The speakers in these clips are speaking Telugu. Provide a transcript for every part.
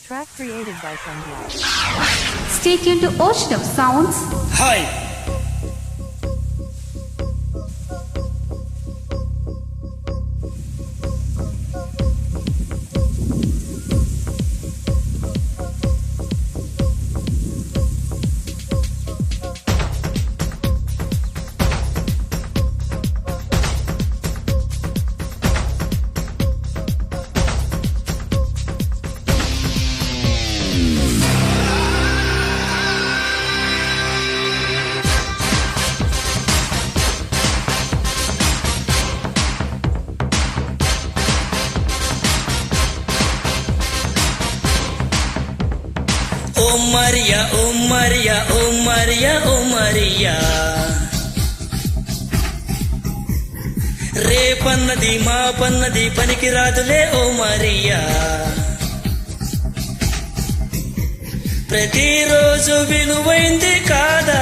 Track created by Sandhya. Stay tuned to Ocean of Sounds. Hi. Oh Maria, oh Maria, oh Maria, oh Maria. రేపన్నది మా పన్నది పనికిరాదులే ఓ మరియా. ప్రతిరోజు విలువైంది కాదా,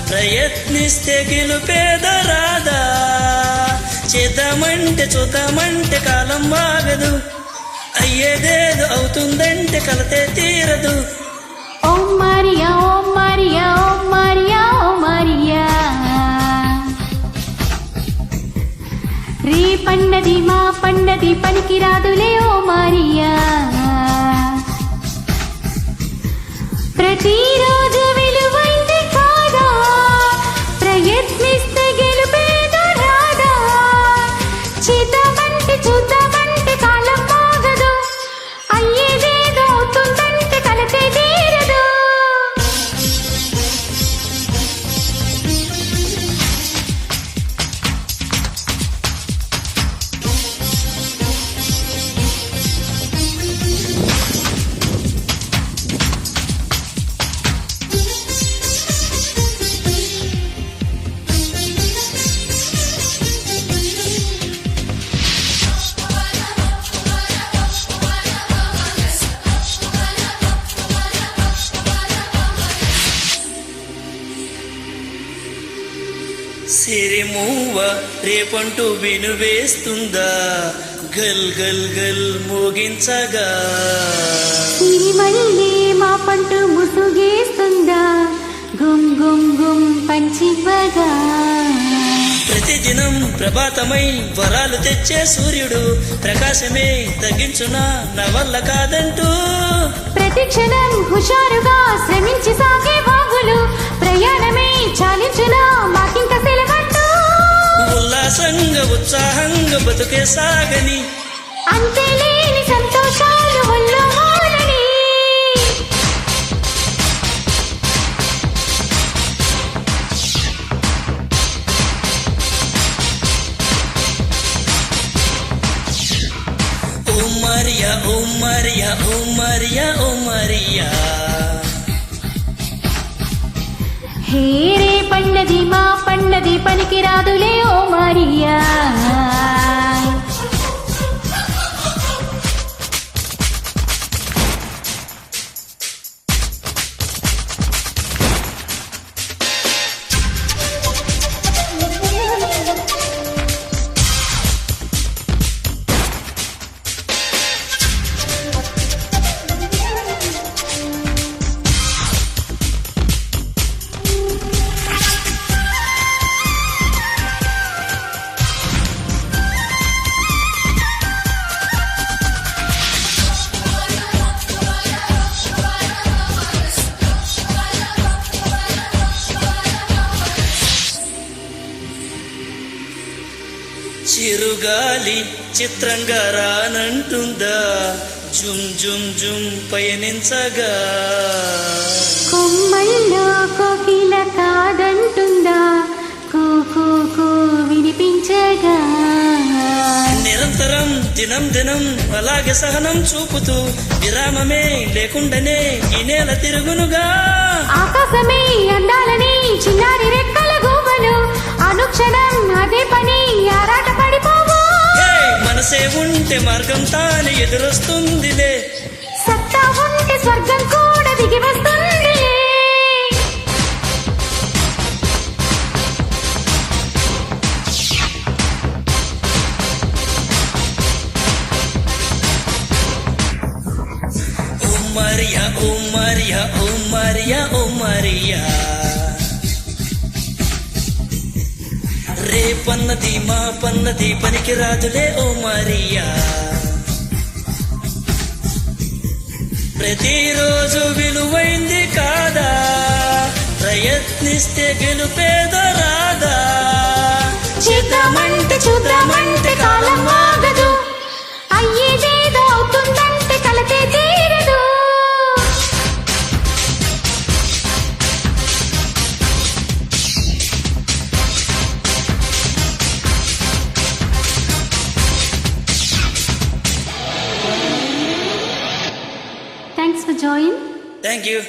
ప్రయత్నిస్తే గెలుపేద రాదా. చేద్దామంటే చూద్దామంటే కాలం బాగదు, అయ్యేదేదో అవుతుందంటే కలతే తీరదు. ఓ మరియా, ఓ మరియా, ఓ మరియా, ఓ మరియా. రేపన్నది మా పన్నది పనికిరాదులే ఓ మరియా. ప్రతిరోజు విలువైంది కాదా, ప్రయత్నిస్తే గెలుపేదో రాదా. చేద్దామంటే చూద్దామంటే కాలం బాగదు, అయ్యేదేదో అవుతుందంటే కలతే తీరదు. సిరిమూవ రేపంటూ వినువేస్తుందా, గల్ గల్ గల్ మోగించగా. సిరిమల్లే మా పంటు ముసుగేస్తుందా, గుమ్ గుమ్ గుమ్ పంచివ్వగా. ప్రతిదినం ప్రభాతమై వరాలు తెచ్చే సూర్యుడు, ప్రకాశమే తగ్గించునా నా వల్ల కాదంటూ. ప్రతి క్షణం హుషారుగా శ్రమించి సాగే బాగులు, ప్రయాణమే చాలించునా మాకింక సెలవంటూ. ఉల్లాసంగా ఉత్సాహంగా బతుకే సాగని, అంతేలేని సంతోషాలు ఒళ్ళో మూలని. ఓ మరియా, ఓ మరియా, ఓ మరియా, ఓ మరియా. హే రేపన్నది మా పన్నది పనికిరాదులే ఓ మరియా. చిరుగాలి చిత్రంగా రానంటుందా, జుమ్ జుమ్ జుమ్ పయనించగా. కొమ్మల్లో కోకిల కాదంటుందా, కూ కూ కూ వినిపించగా. నిరంతరం దినం దినం అలాగే సహనం చూపుతూ, విరామమే లేకుండానే ఈ నేల తిరుగునుగా. ఆకాశమే అందాలని చిన్నారి రెక్కల గోవలు, అనుక్షణం అదే పని ఆరాట పడిపోవు. మనసే ఉంటే మార్గం తాను ఎదురొస్తుందిలే, సత్తా ఉంటే స్వర్గం కూడా దిగి వస్తుందిలే. Maria, oh Maria, oh Maria, oh Maria. రేపన్నది మా పన్నది పనికి రాదులే ఓ మరియా. ప్రతిరోజు విలువైంది కాదా, ప్రయత్నిస్తే గెలుపేదో రాదా. చేద్దామంటే చూద్దామంటే కాలం ఆగదు, అయ్యేదేదో అవుతుందంటే కలతే తీరదు. Thanks for joining. Thank you.